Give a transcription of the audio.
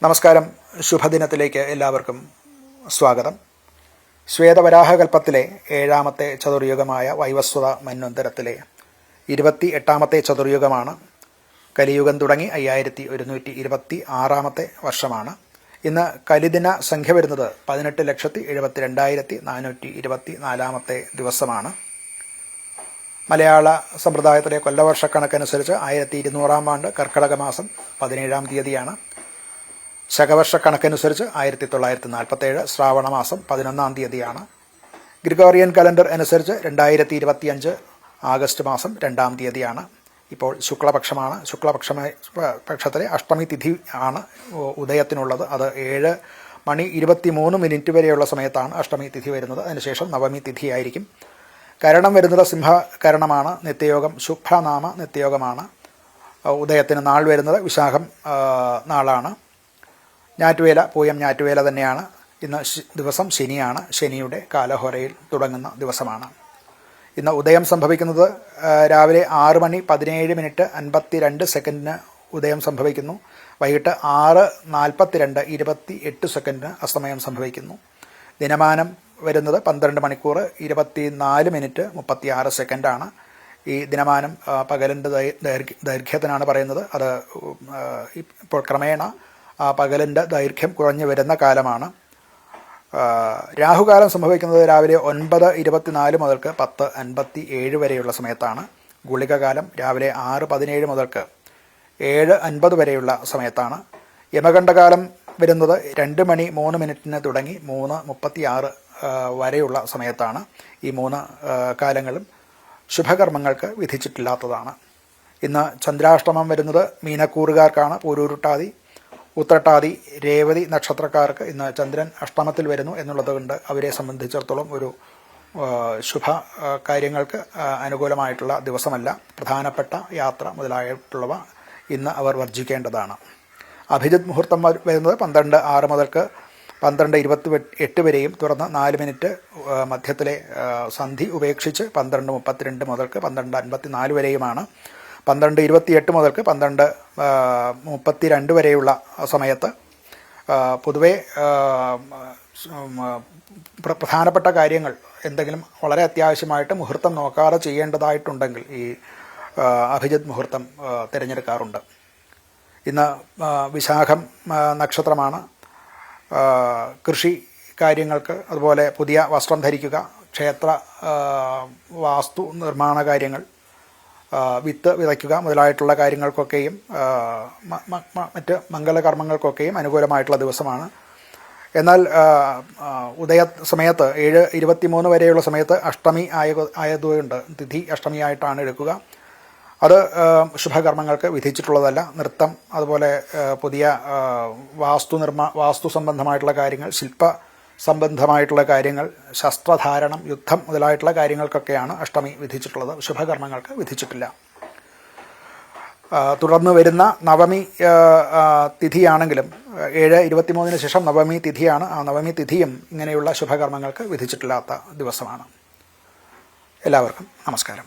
നമസ്കാരം. ശുഭദിനത്തിലേക്ക് എല്ലാവർക്കും സ്വാഗതം. ശ്വേതവരാഹകൽപ്പത്തിലെ 7ാമത്തെ ചതുർയുഗമായ വൈവസ്വത മന്വന്തരത്തിലെ 28ാമത്തെ ചതുർയുഗമാണ്. കലിയുഗം തുടങ്ങി 5126ാമത്തെ വർഷമാണ്. ഇന്ന് കലിദിന സംഖ്യ വരുന്നത് 18,72,424ാമത്തെ ദിവസമാണ്. മലയാള സമ്പ്രദായത്തിലെ കൊല്ലവർഷക്കണക്കനുസരിച്ച് 1200 ആണ്ട് കർക്കിടക മാസം 17-ാം തീയതിയാണ്. ശകവർഷക്കണക്കനുസരിച്ച് 1947 ശ്രാവണ മാസം 11-ാം തീയതിയാണ്. ഗ്രിഗോറിയൻ കലണ്ടർ അനുസരിച്ച് 2025 ആഗസ്റ്റ് മാസം 2-ാം തീയതിയാണ്. ഇപ്പോൾ ശുക്ലപക്ഷമാണ്. ശുക്ലപക്ഷത്തിലെ അഷ്ടമി തിഥി ആണ് ഉദയത്തിനുള്ളത്. അത് 7:23 വരെയുള്ള സമയത്താണ് അഷ്ടമി തിഥി വരുന്നത്. അതിനുശേഷം നവമി തിഥിയായിരിക്കും. കരണം വരുന്നത് സിംഹകരണമാണ്. നിത്യയോഗം ശുഭനാമ നിത്യയോഗമാണ്. ഉദയത്തിന് നാൾ വരുന്നത് വിശാഖം നാളാണ്. ഞാറ്റുവേല പൂയം ഞാറ്റുവേല തന്നെയാണ്. ഇന്ന് ദിവസം ശനിയാണ്. ശനിയുടെ കാലഹോരയിൽ തുടങ്ങുന്ന ദിവസമാണ്. ഇന്ന് ഉദയം സംഭവിക്കുന്നത് രാവിലെ 6:17:52 ഉദയം സംഭവിക്കുന്നു. വൈകിട്ട് 6:42:28 അസ്തമയം സംഭവിക്കുന്നു. ദിനമാനം വരുന്നത് 12 മണിക്കൂർ 24 മിനിറ്റ് 36 സെക്കൻഡാണ്. ഈ ദിനമാനം പകലിൻ്റെ ദൈർഘ്യത്തിനാണ് പറയുന്നത്. അത് ഇപ്പോൾ ക്രമേണ പകലിൻ്റെ ദൈർഘ്യം കുറഞ്ഞു വരുന്ന കാലമാണ്. രാഹുകാലം സംഭവിക്കുന്നത് രാവിലെ 9:24 മുതൽക്ക് 10:57 വരെയുള്ള സമയത്താണ്. ഗുളികകാലം രാവിലെ 6:17 മുതൽക്ക് 7:50 വരെയുള്ള സമയത്താണ്. യമകണ്ഠകാലം വരുന്നത് 2:03 തുടങ്ങി 3:36 വരെയുള്ള സമയത്താണ്. ഈ 3 കാലങ്ങളും ശുഭകർമ്മങ്ങൾക്ക് വിധിച്ചിട്ടില്ലാത്തതാണ്. ഇന്ന് ചന്ദ്രാഷ്ടമം വരുന്നത് മീനക്കൂറുകാർക്കാണ്. പൂരൂരുട്ടാതി, ഉത്രട്ടാതി, രേവതി നക്ഷത്രക്കാർക്ക് ഇന്ന് ചന്ദ്രൻ അഷ്ടമത്തിൽ വരുന്നു എന്നുള്ളത് കൊണ്ട് അവരെ സംബന്ധിച്ചിടത്തോളം ഒരു ശുഭ കാര്യങ്ങൾക്ക് അനുകൂലമായിട്ടുള്ള ദിവസമല്ല. പ്രധാനപ്പെട്ട യാത്ര മുതലായിട്ടുള്ളവ ഇന്ന് അവർ വർജിക്കേണ്ടതാണ്. അഭിജിത് മുഹൂർത്തം വരുന്നത് 12:06 മുതൽക്ക് 12:28 വരെയും തുടർന്ന് 4 മിനിറ്റ് മധ്യത്തിലെ സന്ധി ഉപേക്ഷിച്ച് 12:32 മുതൽക്ക് 12:54 വരെയുമാണ്. 12:28 മുതൽക്ക് 12:32 വരെയുള്ള സമയത്ത് പൊതുവെ പ്രധാനപ്പെട്ട കാര്യങ്ങൾ എന്തെങ്കിലും വളരെ അത്യാവശ്യമായിട്ട് മുഹൂർത്തം നോക്കാതെ ചെയ്യേണ്ടതായിട്ടുണ്ടെങ്കിൽ ഈ അഭിജിത് മുഹൂർത്തം തിരഞ്ഞെടുക്കാറുണ്ട്. ഇന്ന് വിശാഖം നക്ഷത്രമാണ്. കൃഷി കാര്യങ്ങൾക്ക്, അതുപോലെ പുതിയ വസ്ത്രം ധരിക്കുക, ക്ഷേത്ര വാസ്തു നിർമ്മാണ കാര്യങ്ങൾ, വിത്ത് വിതയ്ക്കുക മുതലായിട്ടുള്ള കാര്യങ്ങൾക്കൊക്കെയും മറ്റ് മംഗളകർമ്മങ്ങൾക്കൊക്കെയും അനുകൂലമായിട്ടുള്ള ദിവസമാണ്. എന്നാൽ ഉദയ സമയത്ത് 7:23 വരെയുള്ള സമയത്ത് അഷ്ടമി ആയതുകൊണ്ട് തിഥി അഷ്ടമിയായിട്ടാണ് എടുക്കുക. അത് ശുഭകർമ്മങ്ങൾക്ക് വിധിച്ചിട്ടുള്ളതല്ല. നൃത്തം, അതുപോലെ പുതിയ വാസ്തു സംബന്ധമായിട്ടുള്ള കാര്യങ്ങൾ, ശില്പ സംബന്ധമായിട്ടുള്ള കാര്യങ്ങൾ, ശസ്ത്രധാരണം, യുദ്ധം മുതലായിട്ടുള്ള കാര്യങ്ങൾക്കൊക്കെയാണ് അഷ്ടമി വിധിച്ചിട്ടുള്ളത്. ശുഭകർമ്മങ്ങൾക്ക് വിധിച്ചിട്ടില്ല. തുടർന്ന് വരുന്ന നവമി തിഥിയാണെങ്കിലും 7:23 ശേഷം നവമി തിഥിയാണ്. ആ നവമി തിഥിയും ഇങ്ങനെയുള്ള ശുഭകർമ്മങ്ങൾക്ക് വിധിച്ചിട്ടില്ലാത്ത ദിവസമാണ്. എല്ലാവർക്കും നമസ്കാരം.